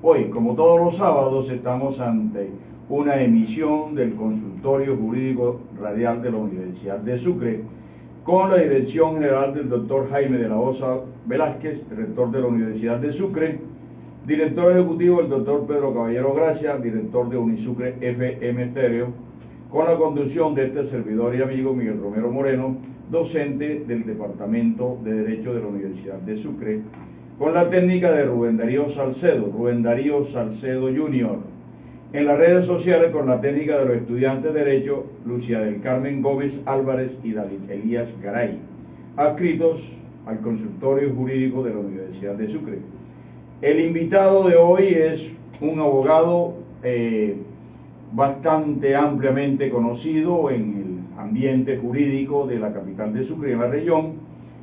Hoy, como todos los sábados, estamos ante una emisión del Consultorio Jurídico Radial de la Universidad de Sucre, con la dirección general del doctor Jaime de la Osa Velázquez, rector de la Universidad de Sucre, director ejecutivo el doctor Pedro Caballero Gracia, director de Unisucre FM Stereo, con la conducción de este servidor y amigo Miguel Romero Moreno, docente del Departamento de Derecho de la Universidad de Sucre, con la técnica de Rubén Darío Salcedo Jr., en las redes sociales con la técnica de los estudiantes de Derecho, Lucia del Carmen Gómez Álvarez y David Elías Garay, adscritos al Consultorio Jurídico de la Universidad de Sucre. El invitado de hoy es un abogado bastante ampliamente conocido en el ambiente jurídico de la capital de Sucre y en la región,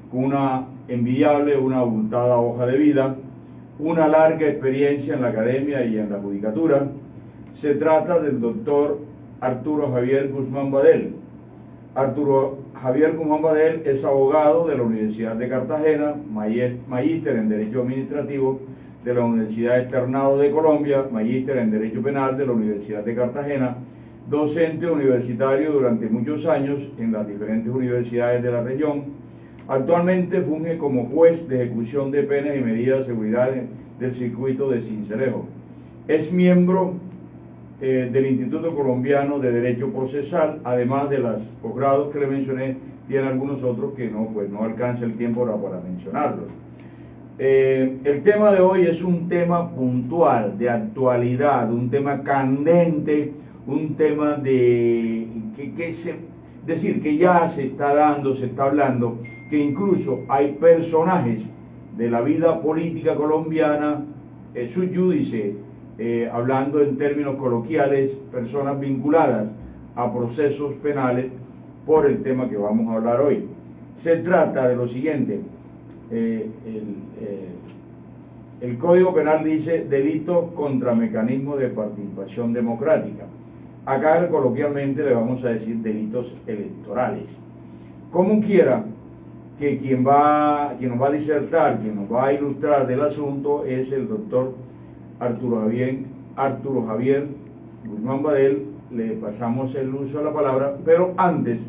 con una envidiable, una abultada hoja de vida, una larga experiencia en la academia y en la judicatura. Se trata del doctor Arturo Javier Guzmán Badel. Arturo Javier Guzmán Badel es abogado de la Universidad de Cartagena, magíster en Derecho Administrativo de la Universidad Externado de Colombia, magíster en Derecho Penal de la Universidad de Cartagena, docente universitario durante muchos años en las diferentes universidades de la región. Actualmente funge como juez de ejecución de penas y medidas de seguridad del circuito de Sincelejo. Es miembro del Instituto Colombiano de Derecho Procesal, además de los posgrados que le mencioné, tiene algunos otros que no alcanza el tiempo para mencionarlos. El tema de hoy es un tema puntual, de actualidad, un tema candente, un tema de que ya se está dando, se está hablando, que incluso hay personajes de la vida política colombiana, sub judice, hablando en términos coloquiales, personas vinculadas a procesos penales por el tema que vamos a hablar hoy. Se trata de lo siguiente. El Código Penal dice delitos contra mecanismos de participación democrática. Acá coloquialmente le vamos a decir delitos electorales. Como quiera, que quien nos va a disertar, quien nos va a ilustrar del asunto es el doctor Arturo Javier Guzmán Badel. Le pasamos el uso de la palabra, pero antes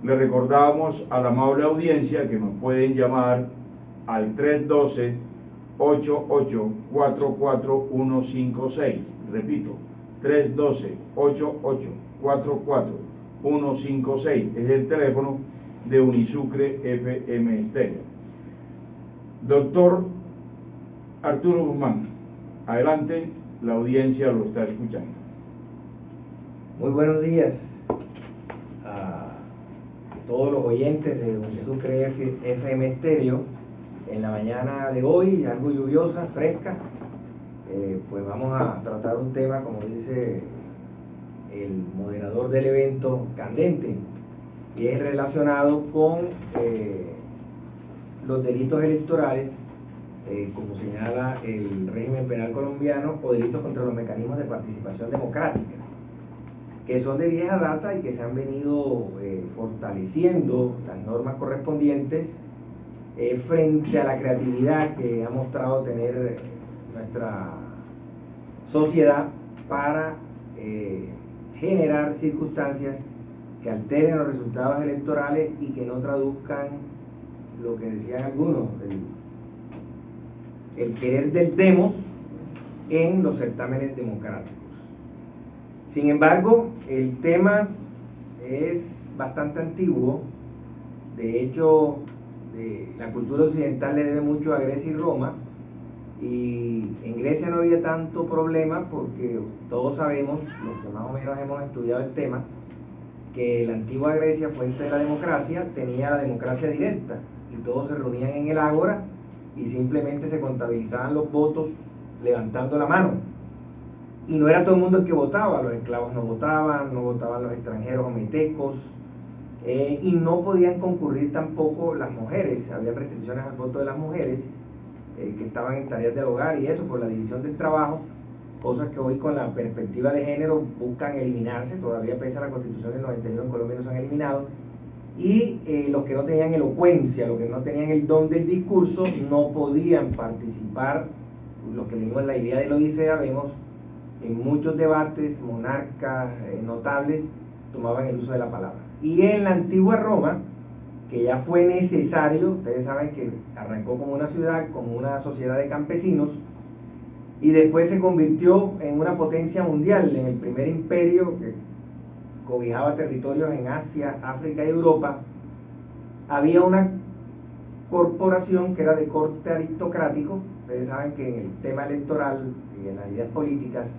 le recordamos a la amable audiencia que nos pueden llamar al 312-8844-156. Repito, 312-8844-156 es el teléfono de Unisucre FM Stereo. Doctor Arturo Guzmán, adelante, la audiencia lo está escuchando. Muy buenos días a todos los oyentes de Unisucre FM Stereo. En la mañana de hoy, algo lluviosa, fresca, pues vamos a tratar un tema, como dice el moderador del evento, candente, y es relacionado con los delitos electorales, como señala el régimen penal colombiano, o delitos contra los mecanismos de participación democrática, que son de vieja data y que se han venido fortaleciendo las normas correspondientes frente a la creatividad que ha mostrado tener nuestra sociedad para generar circunstancias que alteren los resultados electorales y que no traduzcan lo que decían algunos, el querer del demos en los certámenes democráticos. Sin embargo, el tema es bastante antiguo. De hecho, la cultura occidental le debe mucho a Grecia y Roma, y en Grecia no había tanto problema porque todos sabemos, los que más o menos hemos estudiado el tema, que la antigua Grecia, fuente de la democracia, tenía la democracia directa y todos se reunían en el ágora y simplemente se contabilizaban los votos levantando la mano. Y no era todo el mundo el que votaba, los esclavos no votaban los extranjeros o metecos, y no podían concurrir tampoco las mujeres. Había restricciones al voto de las mujeres que estaban en tareas del hogar y eso por la división del trabajo, cosas que hoy con la perspectiva de género buscan eliminarse. Todavía pese a la Constitución del 91 en Colombia no se han eliminado, y los que no tenían elocuencia, los que no tenían el don del discurso, no podían participar los que leímos la Ilíada y la Odisea, vemos en muchos debates monarcas notables tomaban el uso de la palabra. Y en la antigua Roma, que ya fue necesario, ustedes saben que arrancó como una ciudad, como una sociedad de campesinos, y después se convirtió en una potencia mundial, en el primer imperio que cobijaba territorios en Asia, África y Europa. Había una corporación que era de corte aristocrático. Ustedes saben que en el tema electoral y en las ideas políticas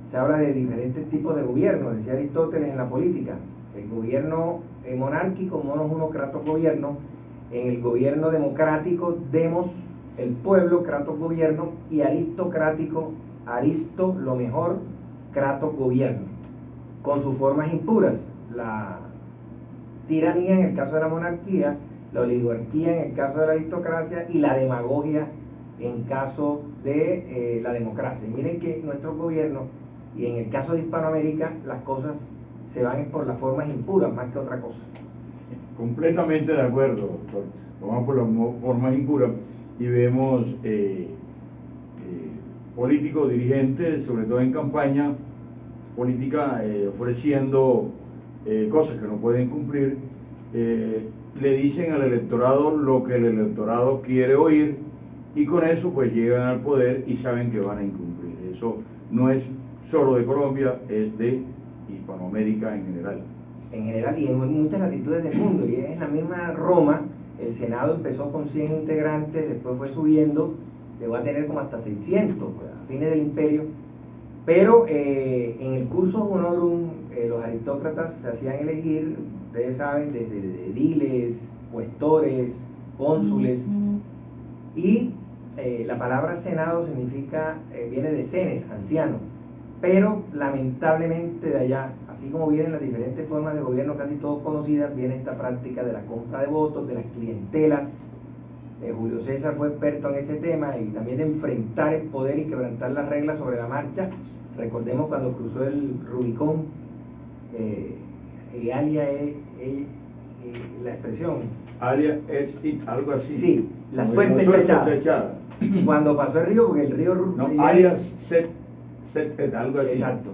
se habla de diferentes tipos de gobierno, decía Aristóteles en la política. El gobierno monárquico, monos uno, kratos gobierno. En el gobierno democrático, demos, el pueblo, kratos gobierno. Y aristocrático, aristo, lo mejor, kratos gobierno. Con sus formas impuras, la tiranía en el caso de la monarquía, la oligarquía en el caso de la aristocracia y la demagogia en caso de la democracia. Y miren que nuestro gobierno, y en el caso de Hispanoamérica, las cosas se van por las formas impuras más que otra cosa. Completamente de acuerdo, doctor. Vamos por las formas impuras y vemos políticos, dirigentes, sobre todo en campaña política, ofreciendo cosas que no pueden cumplir. Le dicen al electorado lo que el electorado quiere oír y con eso pues llegan al poder y saben que van a incumplir. Eso no es solo de Colombia, es de Hispanoamérica en general. En general y en muchas latitudes del mundo, y es la misma Roma. El Senado empezó con 100 integrantes, después fue subiendo, llegó a tener como hasta 600 a fines del imperio, pero en el cursus honorum los aristócratas se hacían elegir, ustedes saben, desde ediles, cuestores, cónsules, y la palabra senado significa, viene de senes, anciano, pero lamentablemente de allá, así como vienen las diferentes formas de gobierno casi todas conocidas, viene esta práctica de la compra de votos, de las clientelas. Julio César fue experto en ese tema, y también de enfrentar el poder y quebrantar las reglas sobre la marcha. Recordemos cuando cruzó el Rubicón, alia es la expresión. Alia es algo así. Sí, la suerte está echada. Cuando pasó el río, porque el río... No, alias set, algo así. Exacto.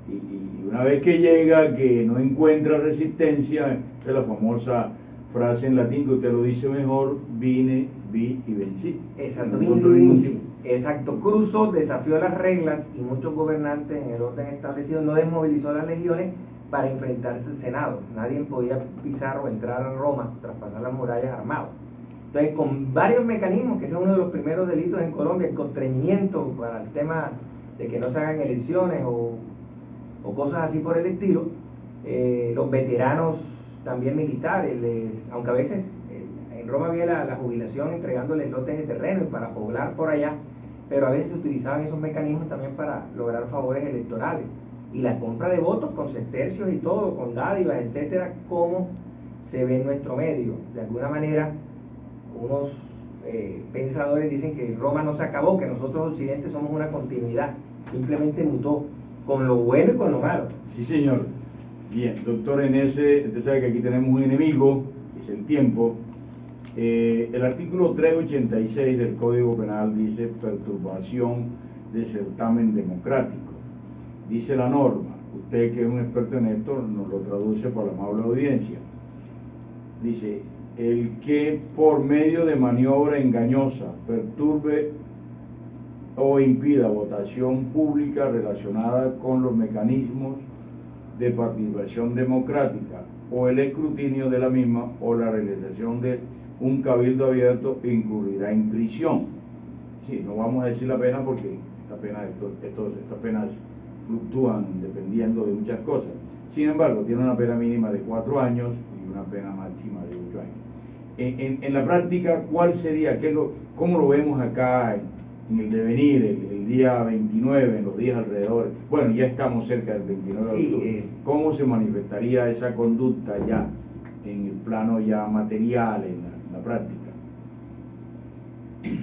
Y una vez que llega, que no encuentra resistencia, es la famosa frase en latín que usted lo dice mejor: vine, vi y vencí. Exacto, vine y vencí. Exacto, cruzó, desafió las reglas, y muchos gobernantes en el orden establecido no desmovilizó las legiones para enfrentarse al Senado. Nadie podía pisar o entrar a Roma, traspasar las murallas armado. Entonces, con varios mecanismos, que ese es uno de los primeros delitos en Colombia, el constreñimiento para el tema de que no se hagan elecciones o cosas así por el estilo. Los veteranos también militares, aunque a veces en Roma había la jubilación entregándoles lotes de terreno y para poblar por allá, pero a veces se utilizaban esos mecanismos también para lograr favores electorales. Y la compra de votos con sextercios y todo, con dádivas, etcétera, como se ve en nuestro medio. De alguna manera, unos pensadores dicen que Roma no se acabó, que nosotros occidentes somos una continuidad, simplemente mutó, con lo bueno y con lo malo. Sí, señor. Bien, doctor, usted sabe que aquí tenemos un enemigo, que es el tiempo. El artículo 386 del Código Penal dice perturbación de certamen democrático. Dice la norma, usted que es un experto en esto nos lo traduce para la amable audiencia. Dice: el que por medio de maniobra engañosa perturbe o impida votación pública relacionada con los mecanismos de participación democrática o el escrutinio de la misma o la realización de un cabildo abierto, incurrirá en prisión. Sí, no vamos a decir la pena porque estas penas fluctúan dependiendo de muchas cosas. Sin embargo, tiene una pena mínima de 4 años y una pena máxima de 8 años. En la práctica, ¿cuál sería? ¿Cómo lo vemos acá en el devenir, el día 29, en los días alrededor? Bueno, ya estamos cerca del 29 de octubre. ¿Cómo se manifestaría esa conducta ya en el plano ya material, en la práctica?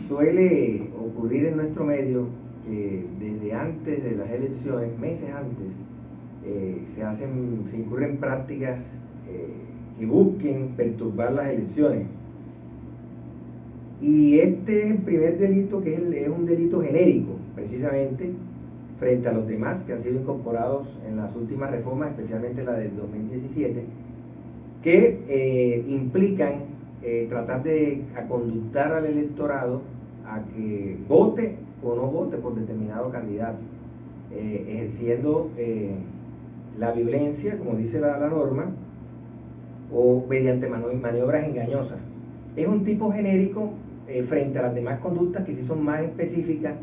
Suele ocurrir en nuestro medio que desde antes de las elecciones, meses antes, se incurren prácticas que busquen perturbar las elecciones. Y este primer delito, que es un delito genérico, precisamente frente a los demás que han sido incorporados en las últimas reformas, especialmente la del 2017, que implican tratar de conductar al electorado a que vote o no vote por determinado candidato, ejerciendo la violencia, como dice la norma, o mediante maniobras engañosas. Es un tipo genérico frente a las demás conductas que sí son más específicas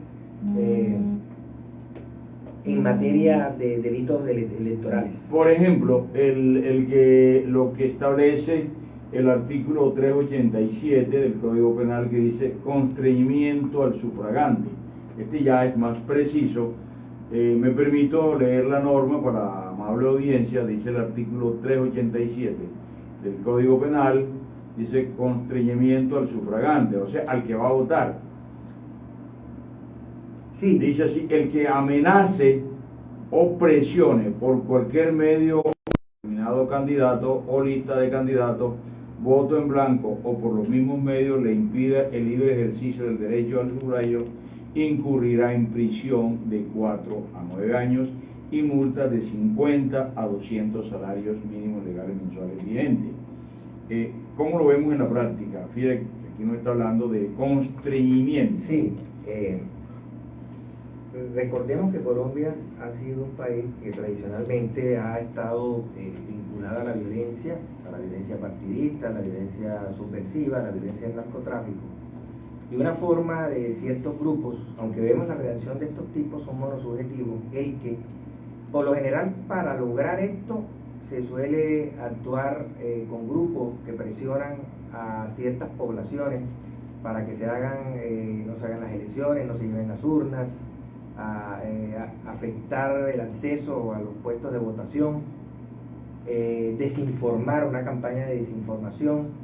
en materia de delitos electorales. Por ejemplo, lo que establece el artículo 387 del Código Penal, que dice constreñimiento al sufragante. Este ya es más preciso. Me permito leer la norma para la amable audiencia. Dice el artículo 387 del Código Penal, dice constreñimiento al sufragante, o sea, al que va a votar. Sí. Dice así: el que amenace o presione por cualquier medio determinado candidato o lista de candidatos, voto en blanco o por los mismos medios le impida el libre ejercicio del derecho al sufragio, incurrirá en prisión de 4 a 9 años y multas de 50 a 200 salarios mínimos legales mensuales vigentes. ¿Cómo lo vemos en la práctica? Fíjate que aquí nos está hablando de constreñimiento. Sí, recordemos que Colombia ha sido un país que tradicionalmente ha estado vinculado a la violencia partidista, a la violencia subversiva, a la violencia del narcotráfico. Y una forma de ciertos grupos, aunque vemos la redacción de estos tipos son monosubjetivos, el que, por lo general, para lograr esto, se suele actuar con grupos que presionan a ciertas poblaciones para que no se hagan las elecciones, no se lleven las urnas, a afectar el acceso a los puestos de votación, desinformar, una campaña de desinformación,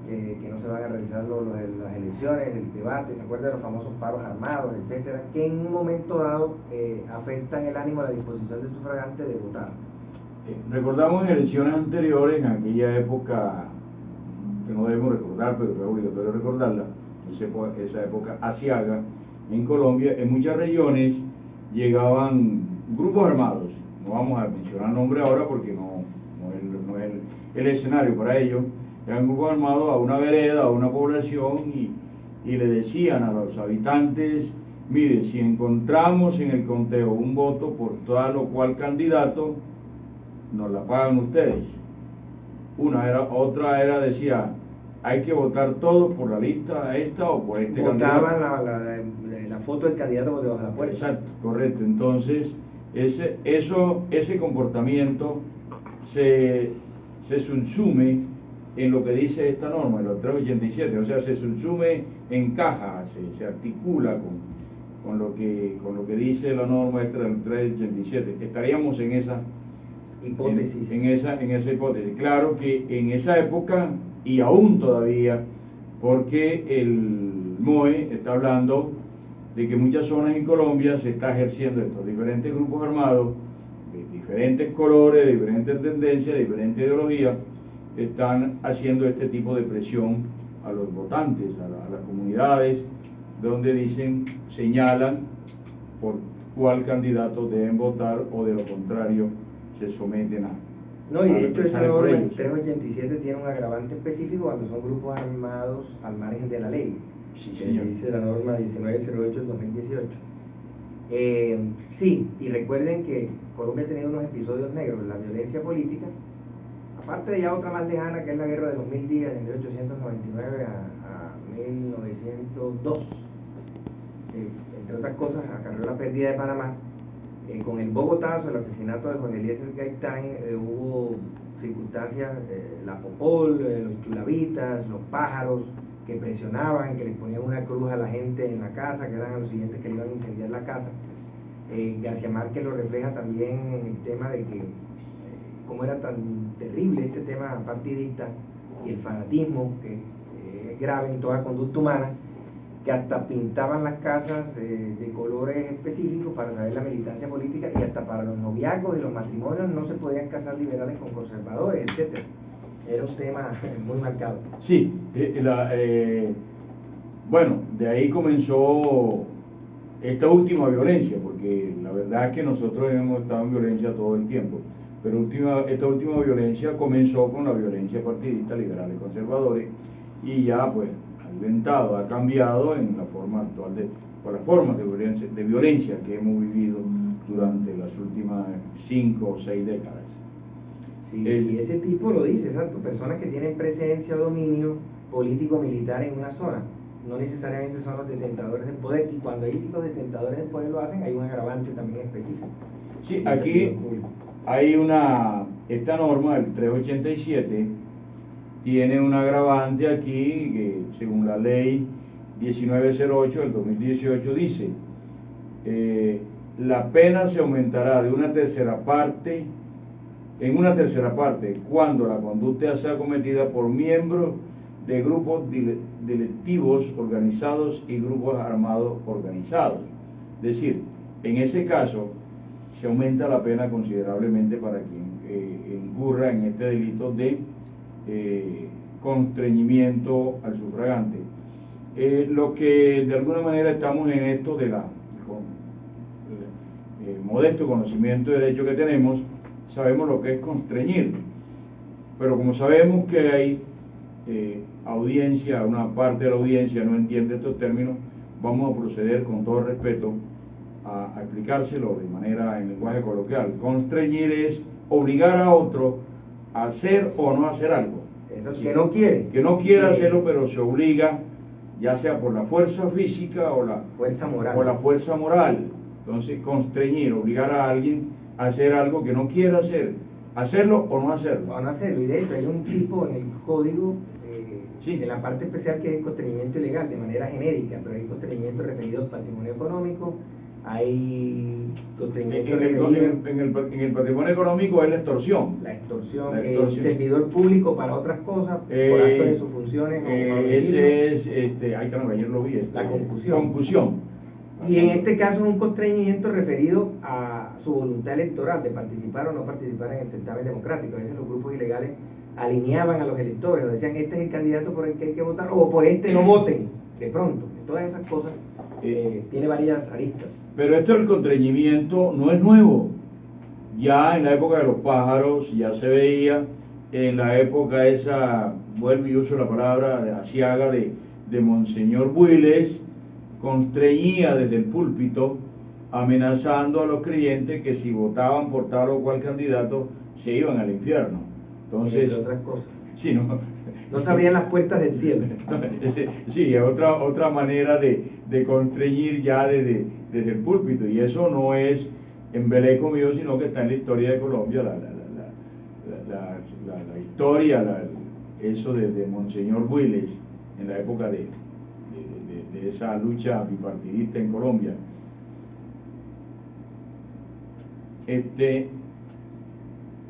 que no se van a realizar las elecciones, el debate, se acuerdan de los famosos paros armados, etcétera, que en un momento dado afectan el ánimo, la disposición del sufragante de votar. Recordamos en elecciones anteriores, en aquella época que no debemos recordar, pero es obligatorio recordarla, esa época asiaga en Colombia, en muchas regiones llegaban grupos armados, no vamos a mencionar nombre ahora porque no es el escenario para ello. Eran grupos armados a una vereda, a una población, y le decían a los habitantes: mire, si encontramos en el conteo un voto por tal o cual candidato, nos la pagan ustedes. Otra era, decía, hay que votar todos por la lista esta o por este candidato. Votaban la foto del candidato por debajo de la puerta. Exacto, correcto. Entonces, ese comportamiento se subsume en lo que dice esta norma, en los 387, o sea, se subsume, encaja, se articula con lo que dice la norma esta del 387. Estaríamos en esa hipótesis. En esa hipótesis. Claro que en esa época, y aún todavía, porque el MOE está hablando de que en muchas zonas en Colombia se está ejerciendo estos diferentes grupos armados, de diferentes colores, de diferentes tendencias, de diferentes ideologías, están haciendo este tipo de presión a los votantes, a las comunidades, donde señalan por cuál candidato deben votar, o de lo contrario se someten a... No, y de hecho esa norma, el 387, tiene un agravante específico cuando son grupos armados al margen de la ley. Sí, señor. Dice la norma 1908 del 2018. Sí, y recuerden que Colombia ha tenido unos episodios negros, la violencia política, aparte de ya otra más lejana, que es la guerra de los 1000 días, de 1899 a 1902. Entre otras cosas, acarreó la pérdida de Panamá. Con el Bogotazo, el asesinato de Jorge Eliezer Gaitán, hubo circunstancias, la Popol, los chulavitas, los pájaros, que presionaban, que les ponían una cruz a la gente en la casa, que eran los siguientes que le iban a incendiar la casa. García Márquez lo refleja también en el tema de que cómo era tan terrible este tema partidista y el fanatismo, que es grave en toda conducta humana, que hasta pintaban las casas de colores específicos para saber la militancia política, y hasta para los noviazgos y los matrimonios no se podían casar liberales con conservadores, etcétera. Era un tema muy marcado. Sí, bueno, de ahí comenzó esta última violencia, porque la verdad es que nosotros hemos estado en violencia todo el tiempo, pero esta última violencia comenzó con la violencia partidista, liberales, conservadores, y ya pues ha inventado, ha cambiado en la forma actual por las formas de violencia que hemos vivido durante las últimas 5 o 6 décadas. Sí, y ese tipo lo dice, exacto, personas que tienen presencia o dominio político-militar en una zona, no necesariamente son los detentadores del poder, y cuando hay los detentadores del poder lo hacen, hay un agravante también específico. Sí, aquí hay esta norma, el 387, tiene un agravante aquí, que según la ley 1908 del 2018 dice, la pena se aumentará en una tercera parte cuando la conducta sea cometida por miembros de grupos delictivos organizados y grupos armados organizados. Es decir, en ese caso se aumenta la pena considerablemente para quien incurra en este delito de constreñimiento al sufragante. Lo que de alguna manera estamos en esto de con el modesto conocimiento de derecho que tenemos, sabemos lo que es constreñir, pero como sabemos que hay audiencia, una parte de la audiencia no entiende estos términos, vamos a proceder con todo respeto a explicárselo de manera en lenguaje coloquial. Constreñir es obligar a otro a hacer o no hacer algo. Eso es que no quiere. Que no quiere hacerlo, pero se obliga, ya sea por la fuerza física o la fuerza moral. Entonces, constreñir, obligar a alguien a hacer algo que no quiere hacer, hacerlo o no hacerlo. O no hacerlo, y de hecho hay un tipo en el código, en la parte especial, que es constreñimiento ilegal, de manera genérica, pero hay constreñimiento referido al patrimonio económico, hay constreñimiento en el patrimonio económico es la extorsión. La extorsión, el servidor público para otras cosas, por acto de sus funciones. Ese es, ay caramba, ayer lo vi. La concusión. Y en este caso es un constreñimiento referido a su voluntad electoral de participar o no participar en el certamen democrático. A veces los grupos ilegales alineaban a los electores o decían, este es el candidato por el que hay que votar, o por este no voten, de pronto. Todas esas cosas tiene varias aristas. Pero esto del constreñimiento no es nuevo. Ya en la época de los pájaros ya se veía, en la época esa, vuelvo y uso la palabra aciaga de Monseñor Builes, constreñía desde el púlpito amenazando a los creyentes que si votaban por tal o cual candidato se iban al infierno. Entonces, entre otras cosas. Sí, no se abrían las puertas del cielo. Sí, otra manera de constreñir ya desde el púlpito, y eso no es embeleco mío, sino que está en la historia de Colombia, la historia, eso de Monseñor Builes en la época de esa lucha bipartidista en Colombia.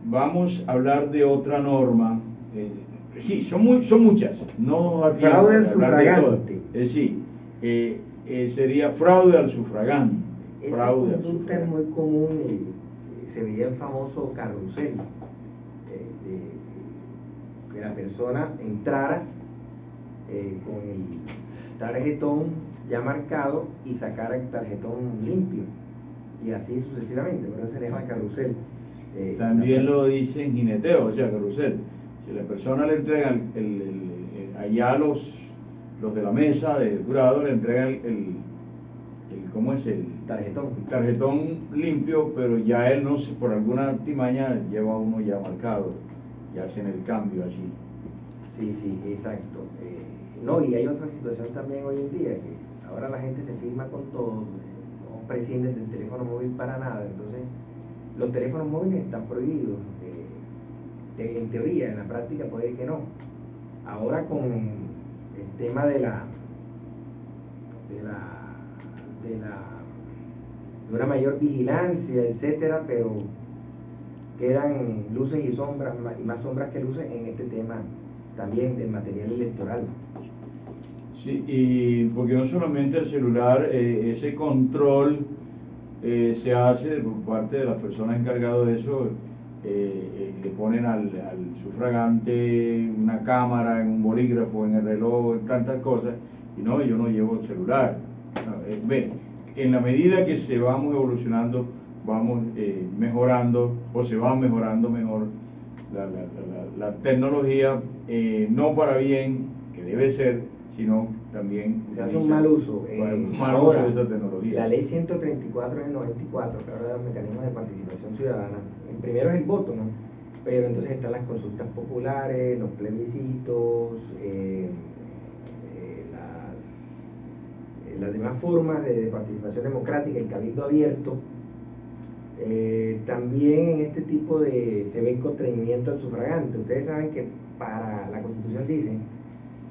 Vamos a hablar de otra norma. Sí, son muchas. No fraude al sufragante. Sería fraude al sufragante. Esa conducta es muy común y se veía el famoso carrusel, que la persona entrara con el tarjetón ya marcado y sacara el tarjetón limpio, y así sucesivamente, por eso se llama carrusel. También lo dicen jineteo, o sea, carrusel. Si la persona le entrega allá los de la mesa de jurado le entregan ¿cómo es? El tarjetón limpio, pero ya él no, por alguna artimaña lleva uno ya marcado y hacen el cambio así. Sí, exacto. No, y hay otra situación también hoy en día, que ahora la gente se firma con todo, no prescinden del teléfono móvil para nada. Entonces los teléfonos móviles están prohibidos, en teoría, en la práctica puede que no. Ahora con el tema de una mayor vigilancia, etcétera, pero quedan luces y sombras, y más sombras que luces en este tema también del material electoral. Sí, y porque no solamente el celular, ese control se hace por parte de las personas encargadas de eso, le ponen al sufragante una cámara, en un bolígrafo, en el reloj, en tantas cosas, y no, yo no llevo el celular. en la medida que se vamos evolucionando, vamos mejorando o se va mejorando mejor la tecnología, no para bien, que debe ser, sino también se hace un mal uso. Uso de esa tecnología. La ley 134 del 94, que habla de los mecanismos de participación ciudadana, el primero es el voto, ¿no? Pero entonces están las consultas populares, los plebiscitos, las demás formas de participación democrática, el cabildo abierto. También en este tipo se ve el constreñimiento al sufragante. Ustedes saben que para la Constitución dice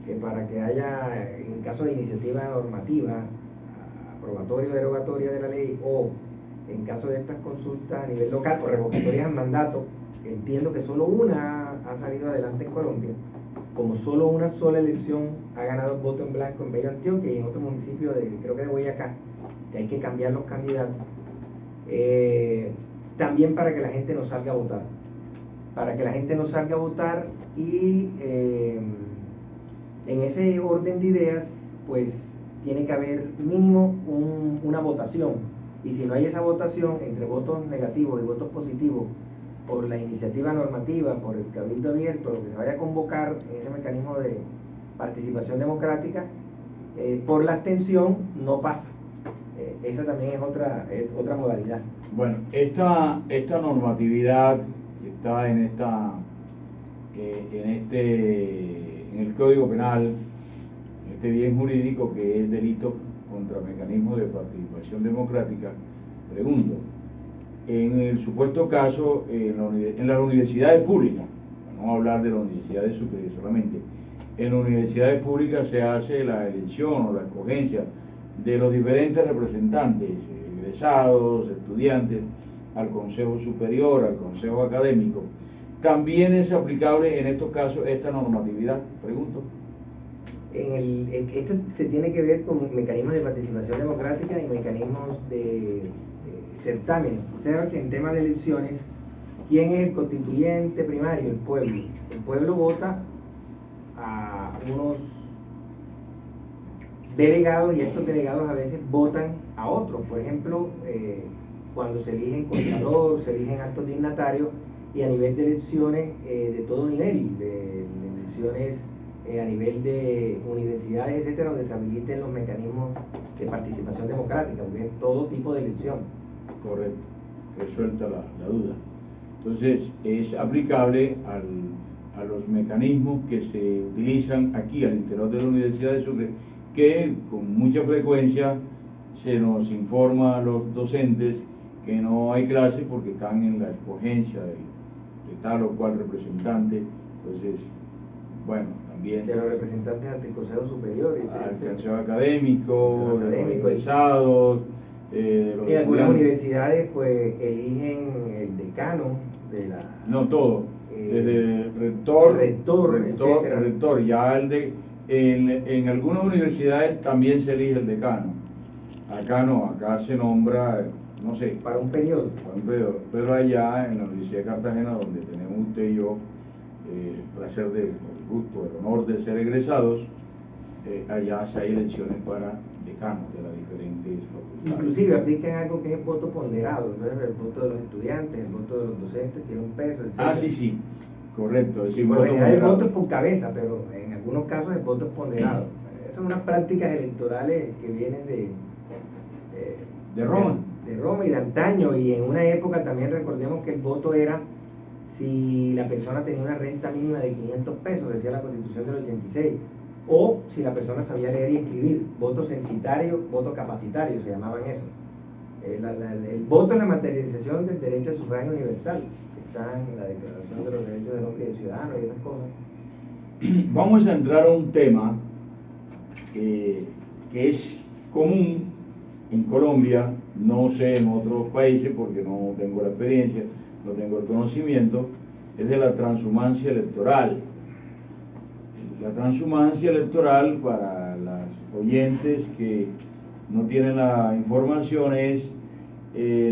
que para que haya, en caso de iniciativa normativa, aprobatoria o derogatoria de la ley, o en caso de estas consultas a nivel local o revocatorias al mandato, entiendo que solo una ha salido adelante en Colombia, como solo una sola elección ha ganado el voto en blanco en Bello Antioquia y en otro municipio, creo que de Boyacá, que hay que cambiar los candidatos. También para que la gente no salga a votar, y en ese orden de ideas pues tiene que haber mínimo una votación, y si no hay esa votación entre votos negativos y votos positivos por la iniciativa normativa, por el cabildo abierto, lo que se vaya a convocar en ese mecanismo de participación democrática, por la abstención no pasa. Esa también es otra modalidad. Bueno, esta normatividad que está en el Código Penal, este bien jurídico que es delito contra mecanismos de participación democrática, pregunto, en el supuesto caso, en las universidades públicas, vamos a hablar de las universidades de Sucre solamente, en las universidades públicas se hace la elección o la escogencia de los diferentes representantes, egresados, estudiantes, al Consejo Superior, al Consejo Académico. ¿También es aplicable en estos casos esta normatividad? Pregunto. Esto se tiene que ver con mecanismos de participación democrática y mecanismos de certamen. Ustedes saben que en temas de elecciones, ¿quién es el constituyente primario? El pueblo. El pueblo vota a unos delegados, y estos delegados a veces votan a otros. Por ejemplo, cuando se eligen contralor, se eligen altos dignatarios, y a nivel de elecciones de todo nivel, de elecciones a nivel de universidades, etcétera, donde se habiliten los mecanismos de participación democrática, porque es todo tipo de elección. Correcto, resuelta la duda. Entonces, es aplicable a los mecanismos que se utilizan aquí al interior de la Universidad de Sucre, que con mucha frecuencia se nos informa a los docentes que no hay clases porque están en la escogencia de tal o cual representante. Entonces, bueno, también de los representantes ante el Consejo Superior, al Consejo Académico, de los egresados, en algunas universidades pues eligen el decano de la... No todo, desde el rector, ya en algunas universidades también se elige el decano. Acá no, acá se nombra, no sé, para un periodo, pero allá en la Universidad de Cartagena, donde tenemos usted y yo el placer el gusto, el honor de ser egresados, allá se hay elecciones para decanos de las diferentes facultades. Inclusive aplican algo que es el voto ponderado, entonces el voto de los estudiantes, el voto de los docentes tiene un peso, etc. Sí, correcto. Es decir, por lo general el voto es por cabeza, pero en algunos casos el voto es ponderado. Esas son unas prácticas electorales que vienen de Roma. De Roma y de antaño, y en una época también recordemos que el voto era si la persona tenía una renta mínima de 500 pesos, decía la Constitución del 86, o si la persona sabía leer y escribir. Voto censitario, voto capacitario, se llamaban eso. El voto es la materialización del derecho al sufragio universal, que está en la Declaración de los Derechos del Hombre y del Ciudadano y esas cosas. Vamos a entrar a un tema que es común en Colombia, no sé en otros países porque no tengo la experiencia, no tengo el conocimiento, es de la transhumancia electoral. La transhumancia electoral, para las oyentes que no tienen la información, es,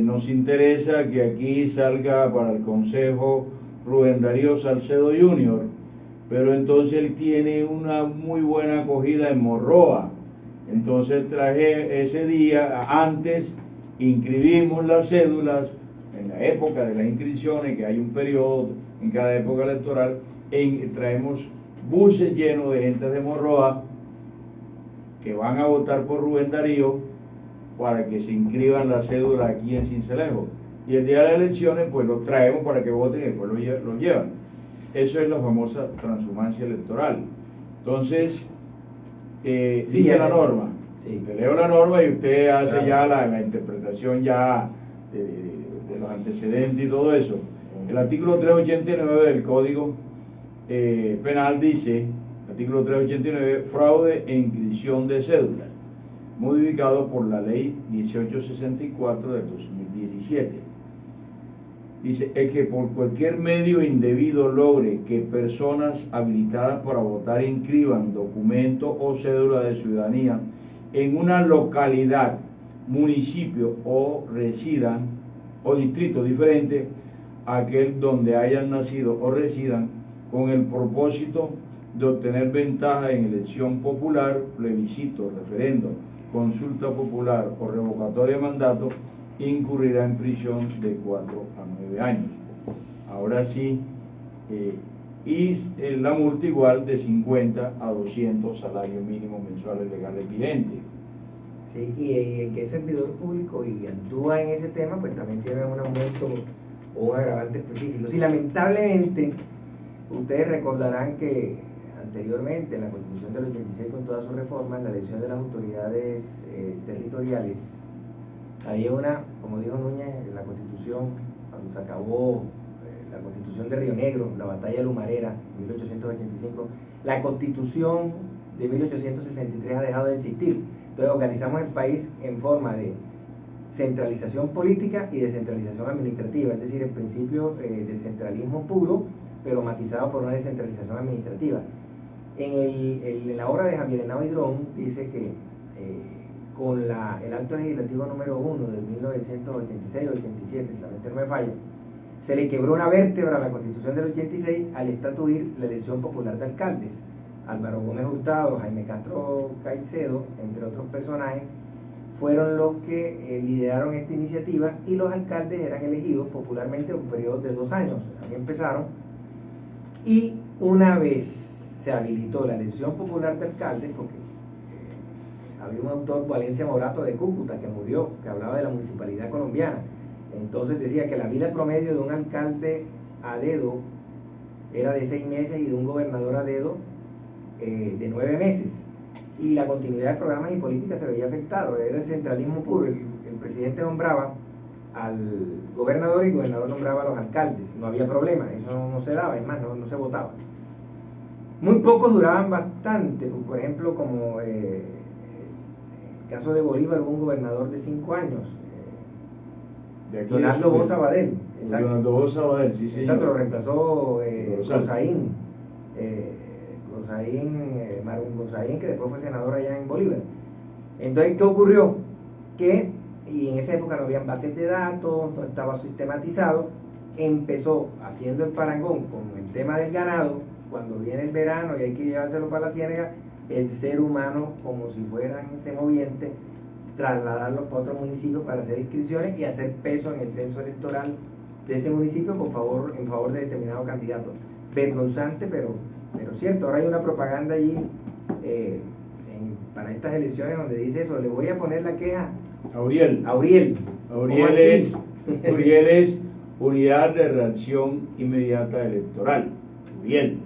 nos interesa que aquí salga para el Consejo Rubén Darío Salcedo Jr., pero entonces él tiene una muy buena acogida en Morroa, Entonces traje ese día, antes inscribimos las cédulas, en la época de las inscripciones, que hay un periodo en cada época electoral, traemos buses llenos de gente de Morroa que van a votar por Rubén Darío para que se inscriban las cédulas aquí en Sincelejo. Y el día de las elecciones, pues los traemos para que voten y después los llevan. Eso es la famosa transhumancia electoral. Entonces, dice la norma. Sí. Le leo la norma y usted hace ya la interpretación ya de los antecedentes y todo eso. El artículo 389 del Código Penal dice, artículo 389, fraude e inscripción de cédula, modificado por la ley 1864 del 2017. Dice, el que por cualquier medio indebido logre que personas habilitadas para votar inscriban documento o cédula de ciudadanía en una localidad, municipio o residan o distrito diferente a aquel donde hayan nacido o residan, con el propósito de obtener ventaja en elección popular, plebiscito, referendo, consulta popular o revocatoria de mandato, incurrirá en prisión de 4 a 9 años. Ahora sí, y la multa igual de 50 a 200 salarios mínimos mensuales legales vigentes. Sí, y el que es servidor público y actúa en ese tema, pues también tiene un aumento o un agravante específico. Sí, lamentablemente, ustedes recordarán que anteriormente, en la Constitución del 86, con todas sus reformas, la elección de las autoridades territoriales, había una, como dijo Núñez, en la Constitución, cuando se acabó la Constitución de Río Negro, la batalla de Lumarera, en 1885, la Constitución de 1863 ha dejado de existir. Entonces organizamos el país en forma de centralización política y descentralización administrativa, es decir, el principio del centralismo puro, pero matizado por una descentralización administrativa. En la obra de Javier Henao Hidrón dice que con el acto legislativo número 1 de 1986-87, si la mente no me falla, se le quebró una vértebra a la Constitución del 86 al estatuir la elección popular de alcaldes. Álvaro Gómez Hurtado, Jaime Castro Caicedo, entre otros personajes, fueron los que lideraron esta iniciativa, y los alcaldes eran elegidos popularmente en un periodo de 2 años. Ahí empezaron, y una vez se habilitó la elección popular de alcaldes, porque había un autor, Valencia Morato de Cúcuta, que murió, que hablaba de la municipalidad colombiana. Entonces decía que la vida promedio de un alcalde a dedo era de 6 meses y de un gobernador a dedo de 9 meses. Y la continuidad de programas y políticas se veía afectado. Era el centralismo puro. El presidente nombraba al gobernador y el gobernador nombraba a los alcaldes. No había problema, eso no se daba, es más, no se votaba. Muy pocos duraban bastante, por ejemplo, como el caso de Bolívar, hubo un gobernador de 5 años, Donaldo Boza Badel. Donaldo Boza Badel, sí, sí. Exacto, lo reemplazó Gozaín, Marún Gozaín, que después fue senador allá en Bolívar. Entonces, ¿qué ocurrió? Y en esa época no habían bases de datos, no estaba sistematizado, empezó haciendo el parangón con el tema del ganado. Cuando viene el verano y hay que llevárselo para la ciénaga, el ser humano, como si fueran semovientes, trasladarlos para otro municipio para hacer inscripciones y hacer peso en el censo electoral de ese municipio en favor de determinado candidato. Vergonzante, pero cierto. Ahora hay una propaganda allí para estas elecciones donde dice eso: le voy a poner la queja a Uriel. Uriel es Unidad de Reacción Inmediata Electoral. Uriel.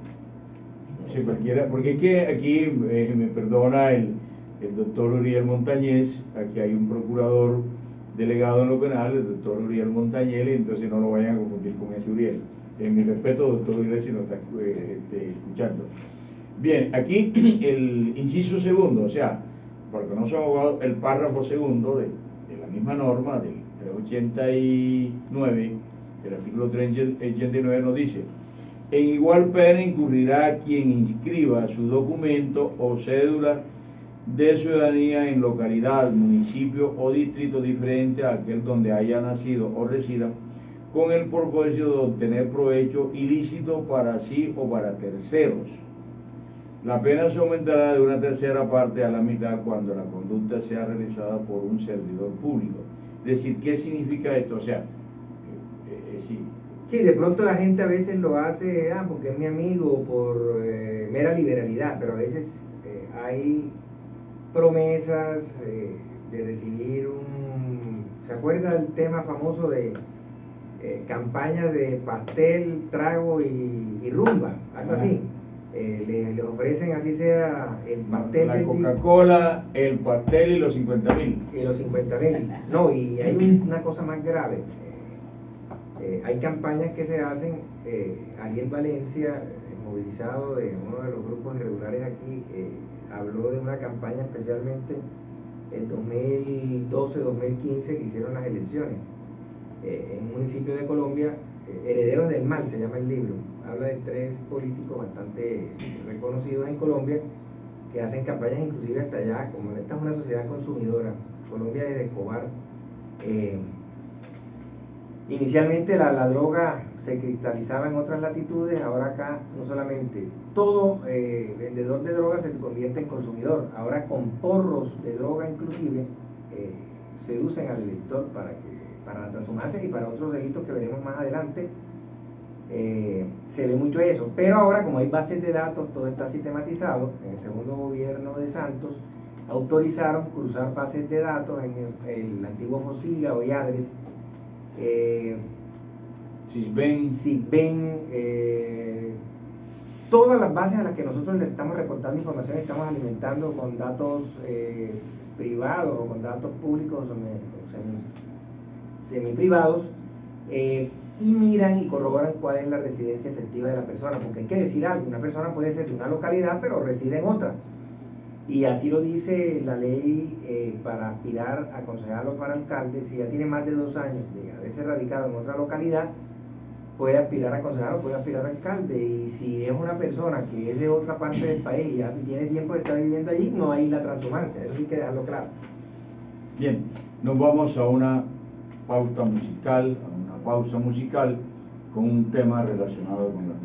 Sí, cualquiera, porque es que aquí me perdona el doctor Uriel Montañez, aquí hay un procurador delegado en lo penal, el doctor Uriel Montañez, entonces no lo vayan a confundir con ese Uriel. En mi respeto, doctor Uriel, si nos está escuchando. Bien, aquí el inciso segundo, o sea, porque no somos abogados, el párrafo segundo de la misma norma del 389, el artículo 389 nos dice: en igual pena incurrirá quien inscriba su documento o cédula de ciudadanía en localidad, municipio o distrito diferente a aquel donde haya nacido o resida, con el propósito de obtener provecho ilícito para sí o para terceros. La pena se aumentará de una tercera parte a la mitad cuando la conducta sea realizada por un servidor público. Es decir, ¿qué significa esto? O sea, sí. Sí, de pronto la gente a veces lo hace porque es mi amigo, por mera liberalidad, pero a veces hay promesas de recibir un... ¿Se acuerda del tema famoso de campañas de pastel, trago y rumba? Algo así. Les ofrecen así sea el pastel La Coca-Cola, el pastel y los 50.000. Y los 50.000. No, y hay una cosa más grave. Hay campañas que se hacen. Ariel Valencia, movilizado de uno de los grupos irregulares aquí, habló de una campaña especialmente en 2012-2015 que hicieron las elecciones en un municipio de Colombia, Herederos del Mal se llama el libro. Habla de 3 políticos bastante reconocidos en Colombia que hacen campañas inclusive hasta allá, como esta es una sociedad consumidora. Colombia desde Escobar, inicialmente la droga se cristalizaba en otras latitudes, ahora acá no solamente todo vendedor de droga se convierte en consumidor, ahora con porros de droga inclusive seducen al elector para la transhumancia y para otros delitos que veremos más adelante. Se ve mucho eso, pero ahora como hay bases de datos, todo está sistematizado. En el segundo gobierno de Santos autorizaron cruzar bases de datos en el antiguo FOSIGA o IADRES, SIGBEN, todas las bases a las que nosotros le estamos reportando información, estamos alimentando con datos privados o con datos públicos o semi-privados, y miran y corroboran cuál es la residencia efectiva de la persona, porque hay que decir algo, una persona puede ser de una localidad pero reside en otra, y así lo dice la ley para aspirar a concejal o para alcalde. Si ya tiene más de 2 años de haberse radicado en otra localidad, puede aspirar a concejal o puede aspirar a alcalde, y si es una persona que es de otra parte del país y ya tiene tiempo de estar viviendo allí, no hay la transhumancia, eso hay que dejarlo claro. Bien, nos vamos a una pausa musical con un tema relacionado con Latinoamérica.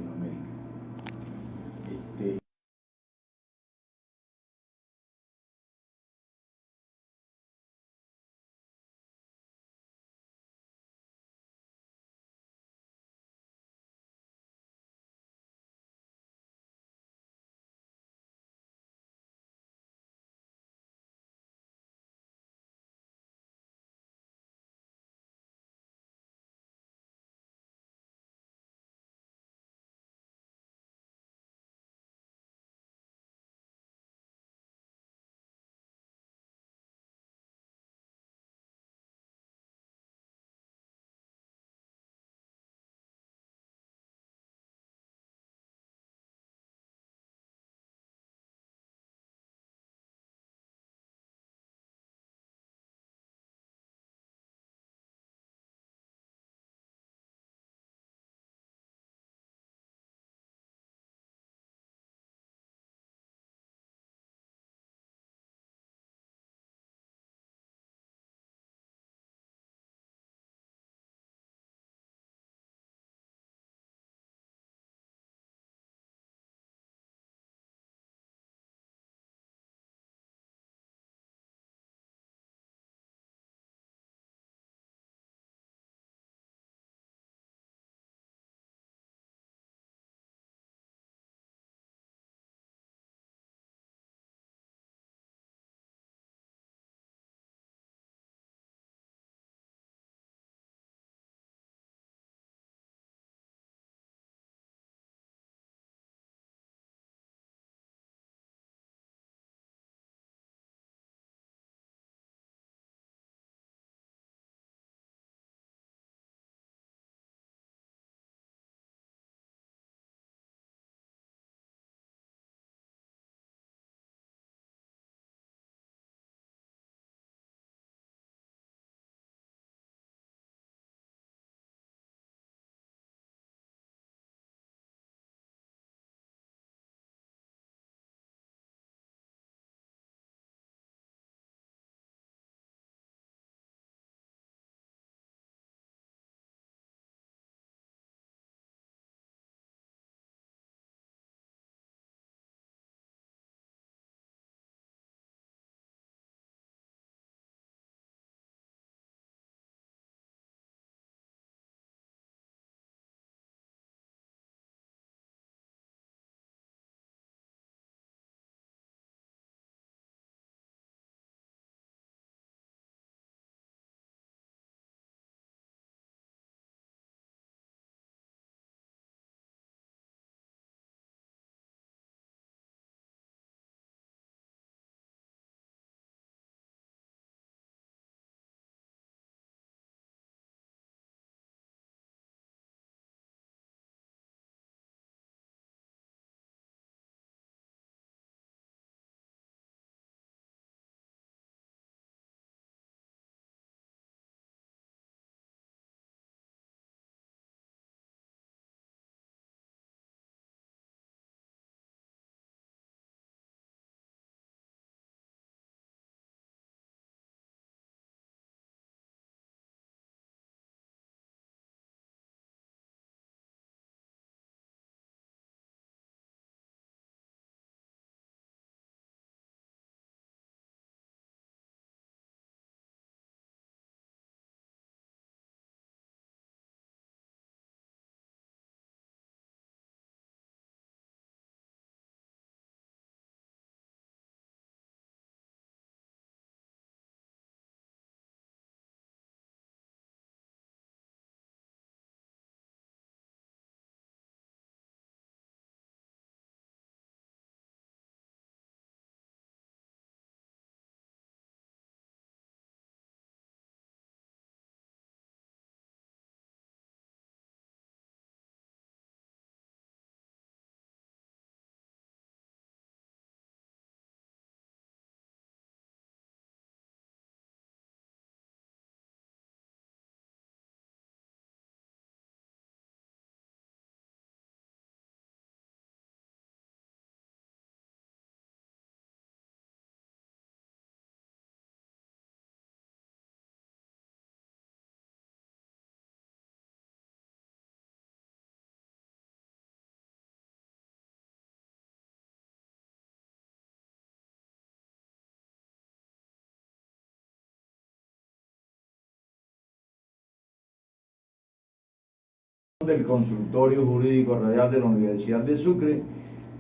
del Consultorio Jurídico Radial de la Universidad de Sucre,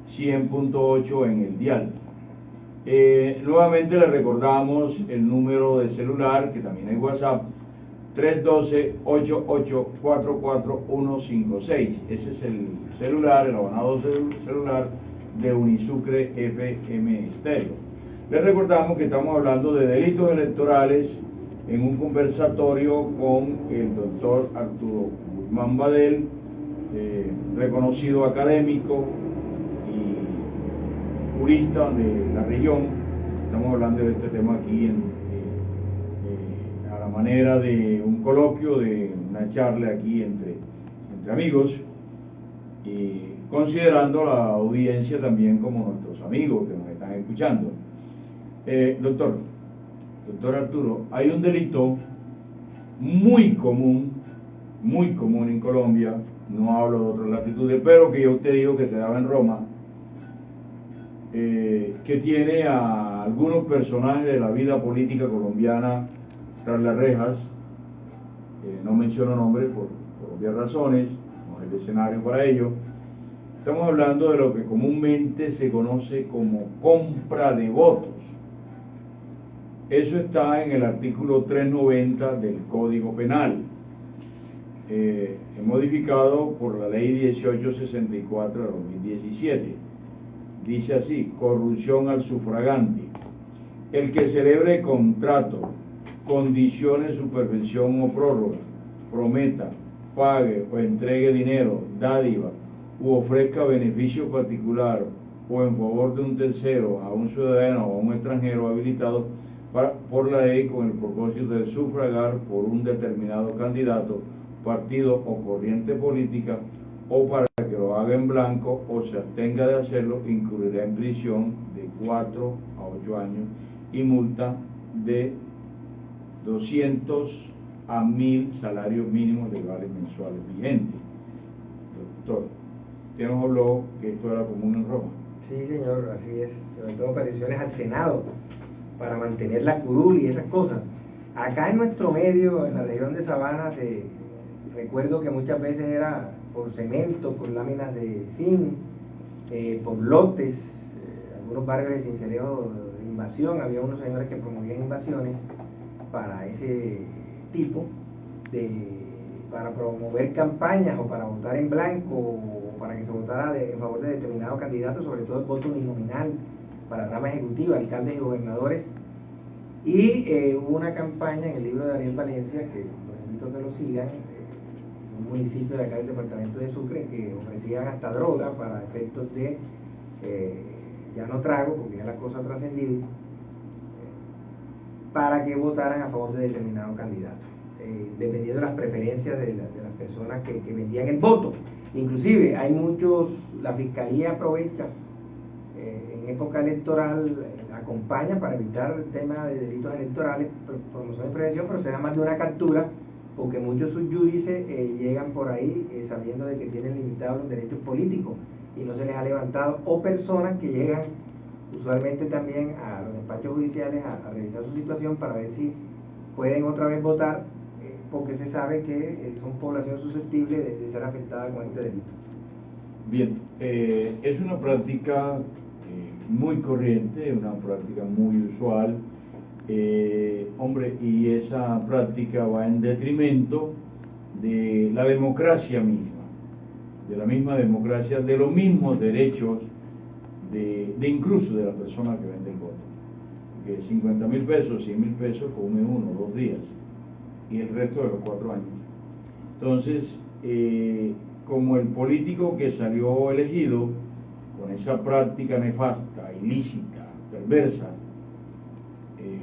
100.8 en el dial. Nuevamente le recordamos el número de celular, que también hay WhatsApp, 312-8844-156. Ese es el celular, el abonado celular de Unisucre FM Estéreo. Les recordamos que estamos hablando de delitos electorales en un conversatorio con el doctor Arturo Guzmán Badel, reconocido académico y jurista de la región. Estamos hablando de este tema aquí a la manera de un coloquio, de una charla aquí entre amigos, y considerando la audiencia también como nuestros amigos que nos están escuchando. Doctor Arturo, hay un delito muy común en Colombia, no hablo de otras latitudes, pero que yo te digo que se daba en Roma, que tiene a algunos personajes de la vida política colombiana tras las rejas. No menciono nombres por obvias razones, no es el escenario para ello. Estamos hablando de lo que comúnmente se conoce como compra de votos. Eso está en el artículo 390 del Código Penal, modificado por la Ley 1864 de 2017. Dice así: corrupción al sufragante. El que celebre contrato, condiciones, supervención o prórroga, prometa, pague o entregue dinero, dádiva u ofrezca beneficio particular o en favor de un tercero a un ciudadano o a un extranjero habilitado por la ley con el propósito de sufragar por un determinado candidato, partido o corriente política, o para que lo haga en blanco o se abstenga de hacerlo, incurrirá en prisión de 4 a 8 años y multa de 200 a 1000 salarios mínimos legales mensuales vigentes. Doctor, usted nos habló que esto era común en Roma. Sí, señor, así es. Sobre todo peticiones al Senado para mantener la curul y esas cosas. Acá en nuestro medio, en la región de Sabana, recuerdo que muchas veces era por cemento, por láminas de zinc, por lotes, algunos barrios de Sincelejo de invasión. Había unos señores que promovían invasiones para ese tipo, para promover campañas o para votar en blanco o para que se votara en favor de determinado candidato, sobre todo el voto uninominal para rama ejecutiva, alcaldes y gobernadores. Y hubo una campaña en el libro de Ariel Valencia, que los invito a que lo sigan, un municipio de acá del departamento de Sucre, que ofrecían hasta droga para efectos de, ya no trago, porque ya la cosa ha trascendido, para que votaran a favor de determinado candidato, dependiendo de las preferencias de las personas que vendían el voto. Inclusive hay la fiscalía aprovecha en época electoral, acompaña para evitar el tema de delitos electorales, promoción y prevención, pero se da más de una captura, porque muchos subyúdices llegan por ahí sabiendo de que tienen limitados los derechos políticos y no se les ha levantado, o personas que llegan usualmente también a los despachos judiciales a revisar su situación para ver si pueden otra vez votar, porque se sabe que son población susceptible de ser afectada con este delito. Bien, es una práctica muy corriente, una práctica muy usual, y esa práctica va en detrimento de la democracia misma, de la misma democracia, de los mismos derechos de incluso de la persona que vende el voto, que 50.000 pesos, 100.000 pesos come 1 o 2 días y el resto de los 4 años. Entonces, como el político que salió elegido con esa práctica nefasta, ilícita, perversa,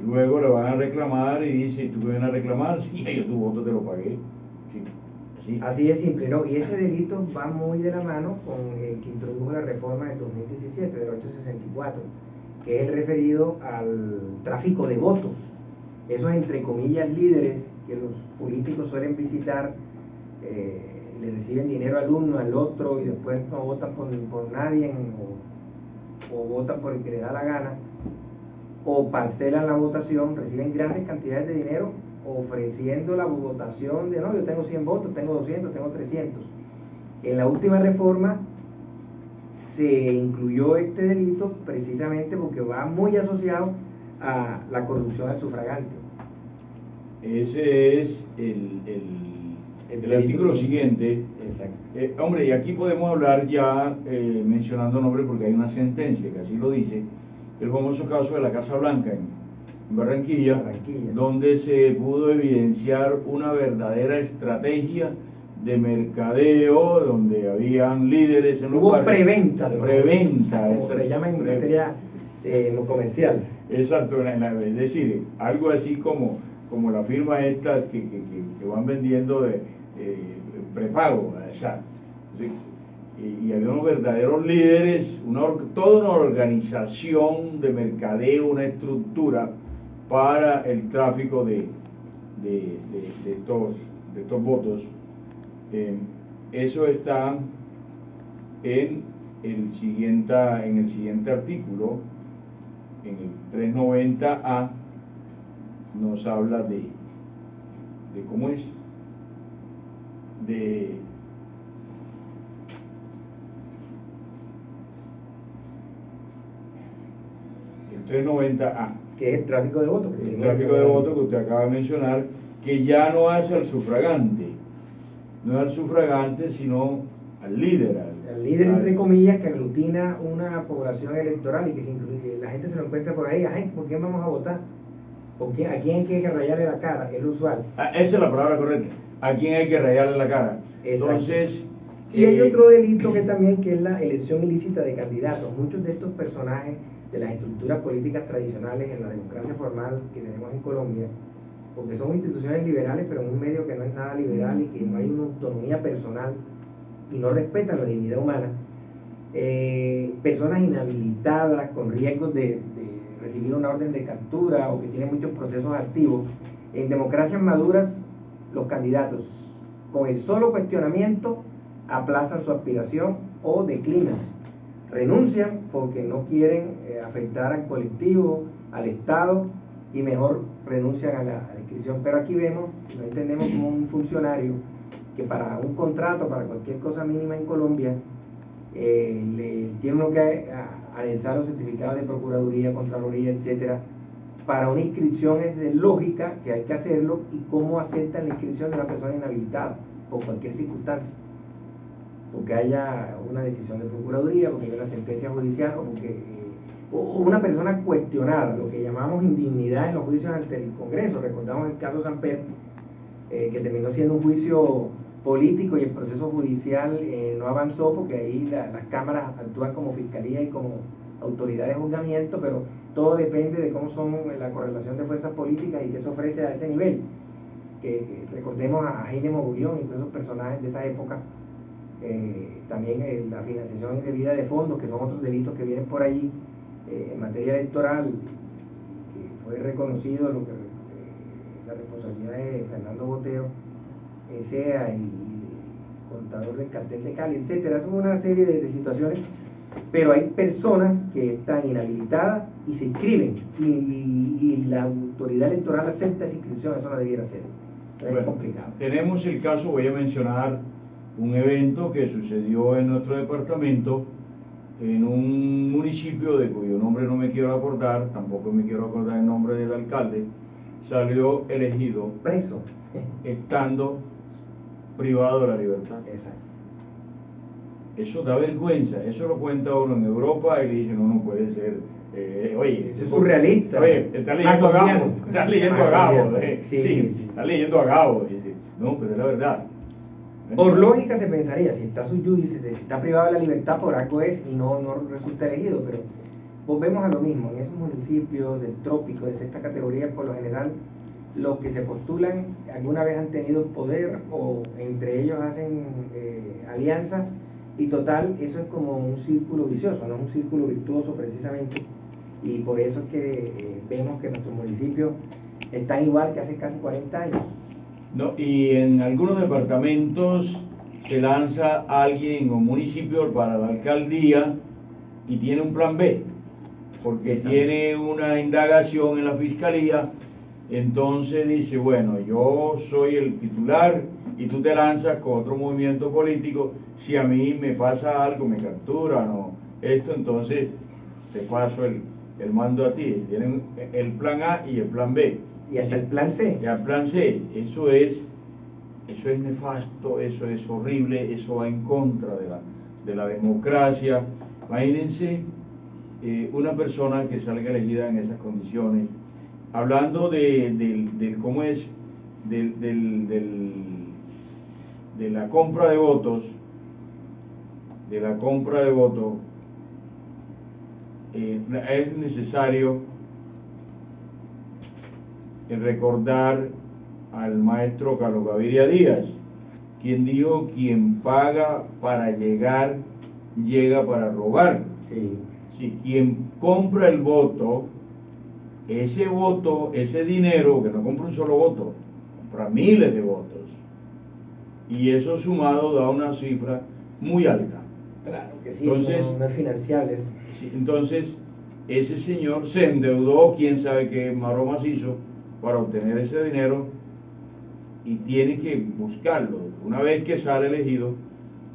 luego le van a reclamar y dice: ¿tú me vienes a reclamar? Sí, yo tu voto te lo pagué. Sí, así de simple, ¿no? Y ese delito va muy de la mano con el que introdujo la reforma del 2017, del 864, que es el referido al tráfico de votos. Esos, entre comillas, líderes que los políticos suelen visitar, le reciben dinero al uno, al otro, y después no votan por nadie, o votan por el que les da la gana, o parcelan la votación, reciben grandes cantidades de dinero ofreciendo la votación de: no, yo tengo 100 votos, tengo 200, tengo 300. En la última reforma se incluyó este delito precisamente porque va muy asociado a la corrupción al sufragante. Ese es el artículo siguiente. Exacto. Hombre, y aquí podemos hablar ya, mencionando nombres, porque hay una sentencia que así lo dice, el famoso caso de la Casa Blanca en Barranquilla, donde se pudo evidenciar una verdadera estrategia de mercadeo, donde habían líderes en los Hubo barrios. preventa, Preventa, como se llama en materia comercial. Exacto, es decir, algo así como la firma estas que van vendiendo de prepago, exacto. Y había unos verdaderos líderes, toda una organización de mercadeo, una estructura para el tráfico de estos votos. Eso está en el siguiente artículo, en el 390A, nos habla de cómo es, el 390A, que es el tráfico de votos. El tráfico de votos que usted acaba de mencionar, que ya no hace al sufragante, no es al sufragante, sino al líder. Al líder, entre comillas, que aglutina una población electoral y que la gente se lo encuentra por ahí. Ay, ¿por quién vamos a votar? ¿A quién hay que rayarle la cara? Es lo usual. Esa es la palabra correcta. ¿A quién hay que rayarle la cara? Exacto. Entonces, y hay otro delito que también, que es la elección ilícita de candidatos. Muchos de estos personajes de las estructuras políticas tradicionales en la democracia formal que tenemos en Colombia, porque son instituciones liberales, pero en un medio que no es nada liberal y que no hay una autonomía personal y no respetan la dignidad humana, personas inhabilitadas con riesgos de recibir una orden de captura o que tienen muchos procesos activos. En democracias maduras, los candidatos, con el solo cuestionamiento, aplazan su aspiración o declinan, renuncian porque no quieren afectar al colectivo, al Estado, y mejor renuncian a la inscripción. Pero aquí vemos, no entendemos como un funcionario que para un contrato, para cualquier cosa mínima en Colombia, le tiene uno que anexar los certificados de Procuraduría, Contraloría, etcétera. Para una inscripción es de lógica que hay que hacerlo, y cómo aceptan la inscripción de una persona inhabilitada por cualquier circunstancia, porque haya una decisión de Procuraduría, porque haya una sentencia judicial, o porque o una persona cuestionada, lo que llamamos indignidad en los juicios ante el Congreso. Recordamos el caso Samper, que terminó siendo un juicio político y el proceso judicial no avanzó, porque ahí las cámaras actúan como fiscalía y como autoridad de juzgamiento, pero todo depende de cómo son la correlación de fuerzas políticas y qué se ofrece a ese nivel. Que recordemos a Jaime Mogollón y todos esos personajes de esa época. También la financiación indebida de fondos, que son otros delitos que vienen por allí en materia electoral, que fue reconocido lo que la responsabilidad de Fernando Botero, SEA y contador del cartel de Cali, etcétera. Es una serie de situaciones, pero hay personas que están inhabilitadas y se inscriben, y la autoridad electoral acepta esa inscripción. Eso no debiera ser. Es complicado. Tenemos el caso, voy a mencionar un evento que sucedió en nuestro departamento, en un municipio de cuyo nombre no me quiero acordar, tampoco me quiero acordar el nombre del alcalde. Salió elegido preso, estando privado de la libertad. Exacto. Eso da vergüenza. Eso lo cuenta uno en Europa y le dice, no puede ser. Oye, eso es surrealista. Oye, está leyendo a Gabo. Está leyendo a Gabo. Sí, está leyendo a Gabo. No, pero es la verdad. Por lógica se pensaría, si está sub judice, si está privado de la libertad, por algo es, y no resulta elegido. Pero volvemos a lo mismo. En esos municipios del trópico, de sexta categoría, por lo general, los que se postulan alguna vez han tenido poder, o entre ellos hacen alianzas, y total, eso es como un círculo vicioso, no es un círculo virtuoso precisamente. Y por eso es que vemos que nuestros municipios están igual que hace casi 40 años. No, y en algunos departamentos se lanza alguien o un municipio para la alcaldía y tiene un plan B, porque tiene una indagación en la fiscalía. Entonces dice, bueno, yo soy el titular y tú te lanzas con otro movimiento político. Si a mí me pasa algo, me capturan o esto, entonces te paso el mando a ti. Tienen el plan A y el plan B. Y hasta el plan C. Y el plan C, eso es nefasto, eso es horrible, eso va en contra de la democracia. Imagínense una persona que salga elegida en esas condiciones, hablando del cómo es, de la compra de votos, es necesario recordar al maestro Carlos Gaviria Díaz, quien dijo: quien paga para llegar, llega para robar. Sí. Si quien compra el voto, ese dinero, que no compra un solo voto, compra miles de votos, y eso sumado da una cifra muy alta. Claro que sí, entonces, eso no es financiable eso. Sí, entonces ese señor se endeudó, quién sabe qué maromas hizo para obtener ese dinero, y tiene que buscarlo. Una vez que sale elegido,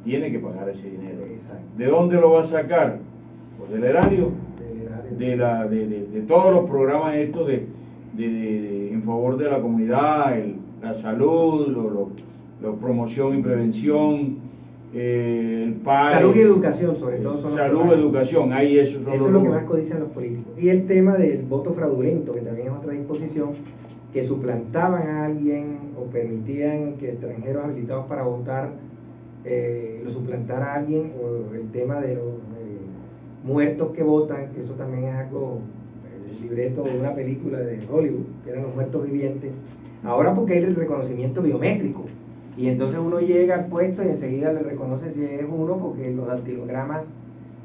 tiene que pagar ese dinero. Exacto. ¿De dónde lo va a sacar? Pues del erario, de todos los programas estos en favor de la comunidad, la salud, la promoción y prevención, el PAE. Salud y educación, sobre todo. Salud, educación, ahí eso es lo que más codician los políticos. Y el tema del voto fraudulento, que también es otra disposición, que suplantaban a alguien o permitían que extranjeros habilitados para votar lo suplantara a alguien, o el tema de los muertos que votan, que eso también es algo, el libreto de una película de Hollywood, que eran los muertos vivientes. Ahora porque hay el reconocimiento biométrico, y entonces uno llega al puesto y enseguida le reconoce si es uno, porque los dactilogramas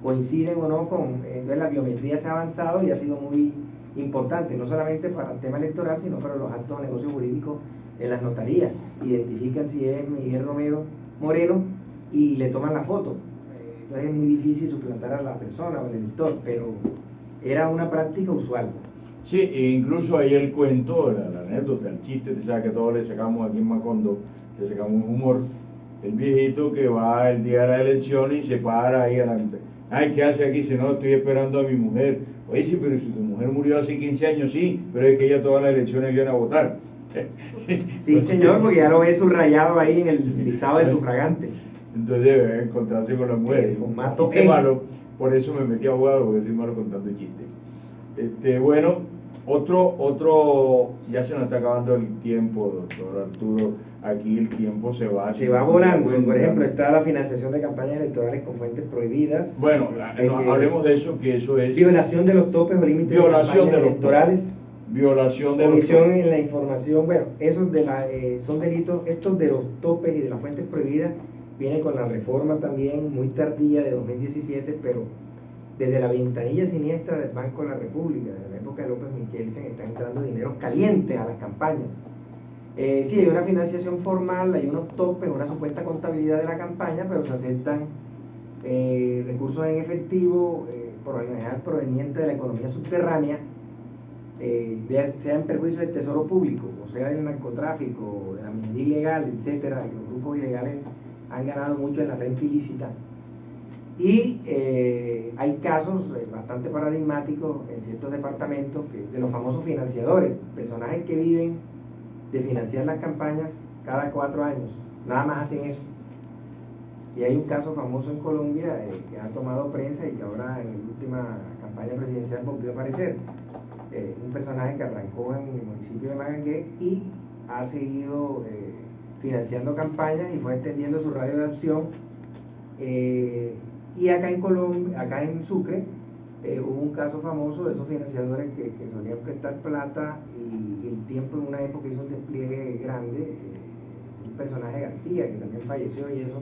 coinciden o no entonces la biometría se ha avanzado y ha sido muy importante, no solamente para el tema electoral, sino para los actos de negocio jurídico en las notarías. Identifican si es Miguel Romero Moreno y le toman la foto. Entonces es muy difícil suplantar a la persona o al elector, pero era una práctica usual. Sí, e incluso ahí el cuento, la anécdota, el chiste, te sabes que todos le sacamos aquí en Macondo, le sacamos un humor, el viejito que va el día de la elección y se para ahí adelante. Ay, ¿qué hace aquí? Dice: no, estoy esperando a mi mujer. Oye, sí, pero si tu mujer murió hace 15 años, sí, pero es que ella todas las elecciones viene a votar. Sí, señor, porque ya lo ve subrayado ahí en el listado de sufragantes. Entonces debe encontrarse con la mujer. El formato Es malo, por eso me metí a abogado, porque soy malo contando chistes. Bueno, otro, ya se nos está acabando el tiempo, doctor Arturo. Aquí el tiempo se va volando. Por ejemplo, está la financiación de campañas electorales con fuentes prohibidas. Bueno, hablemos de eso, que eso es violación de los topes o límites de campañas electorales. Violación de omisión en la información. Bueno, esos son delitos. Estos de los topes y de las fuentes prohibidas vienen con la reforma también muy tardía de 2017, pero desde la ventanilla siniestra del Banco de la República, desde la época de López Michelsen, están entrando dineros calientes a las campañas. Sí, hay una financiación formal, hay unos topes, una supuesta contabilidad de la campaña, pero se aceptan recursos en efectivo, por lo general provenientes de la economía subterránea, sea en perjuicio del tesoro público, o sea del narcotráfico, de la minería ilegal, etcétera. Los grupos ilegales han ganado mucho en la renta ilícita. Y hay casos bastante paradigmáticos en ciertos departamentos de los famosos financiadores, personajes que viven de financiar las campañas cada 4 años, nada más hacen eso. Y hay un caso famoso en Colombia que ha tomado prensa y que ahora en la última campaña presidencial volvió a aparecer. Un personaje que arrancó en el municipio de Magangué y ha seguido financiando campañas y fue extendiendo su radio de acción. Y acá en Colombia, acá en Sucre, hubo un caso famoso de esos financiadores que solían prestar plata y el tiempo en una época hizo un despliegue grande. Un personaje, García, que también falleció, y eso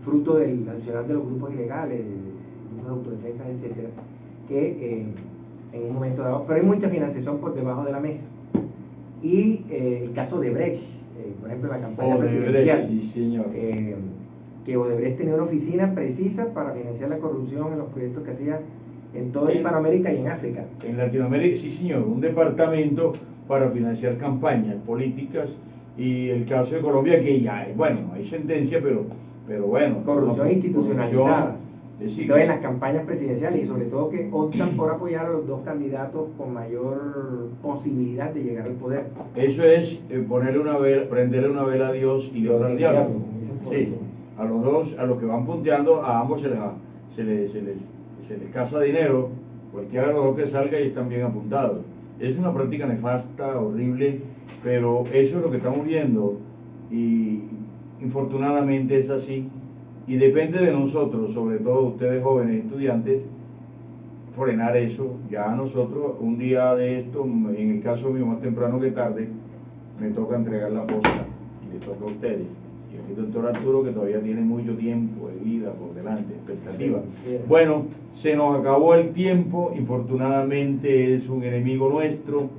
fruto del accionar de los grupos ilegales, grupos de autodefensa, etcétera, que en un momento dado, pero hay mucha financiación por debajo de la mesa. Y el caso de Brecht, por ejemplo, la campaña presidencial, sí, señor. Que Odebrecht tenía una oficina precisa para financiar la corrupción en los proyectos que hacía en toda Hispanoamérica y en África. En Latinoamérica, sí, señor, un departamento para financiar campañas políticas y el caso de Colombia, que ya, bueno, hay sentencia, pero bueno. Corrupción institucionalizada. Sí. Entonces, en las campañas presidenciales, y sobre todo que optan por apoyar a los dos candidatos con mayor posibilidad de llegar al poder. Eso es prenderle una vela a Dios y otra al diablo. Sí, a los dos, a los que van punteando, a ambos se les casa dinero, cualquiera de los dos que salga y están bien apuntados. Es una práctica nefasta, horrible, pero eso es lo que estamos viendo y infortunadamente es así. Y depende de nosotros, sobre todo ustedes jóvenes estudiantes, frenar eso. Ya a nosotros, un día de esto, en el caso mío más temprano que tarde, me toca entregar la posta y les toca a ustedes. Y aquí el doctor Arturo, que todavía tiene mucho tiempo de vida por delante, expectativa. Bueno, se nos acabó el tiempo, infortunadamente es un enemigo nuestro.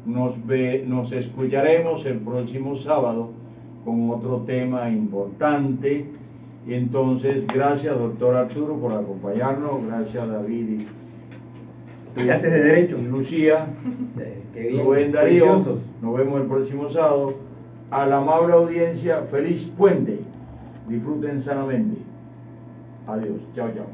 Nos escucharemos el próximo sábado con otro tema importante. Y entonces, gracias doctor Arturo por acompañarnos, gracias David Estudiantes de Derecho. y Lucía, Qué Rubén Darío, preciosos. nos vemos el próximo sábado. A la amable audiencia, feliz puente, disfruten sanamente. Adiós, chao, chao.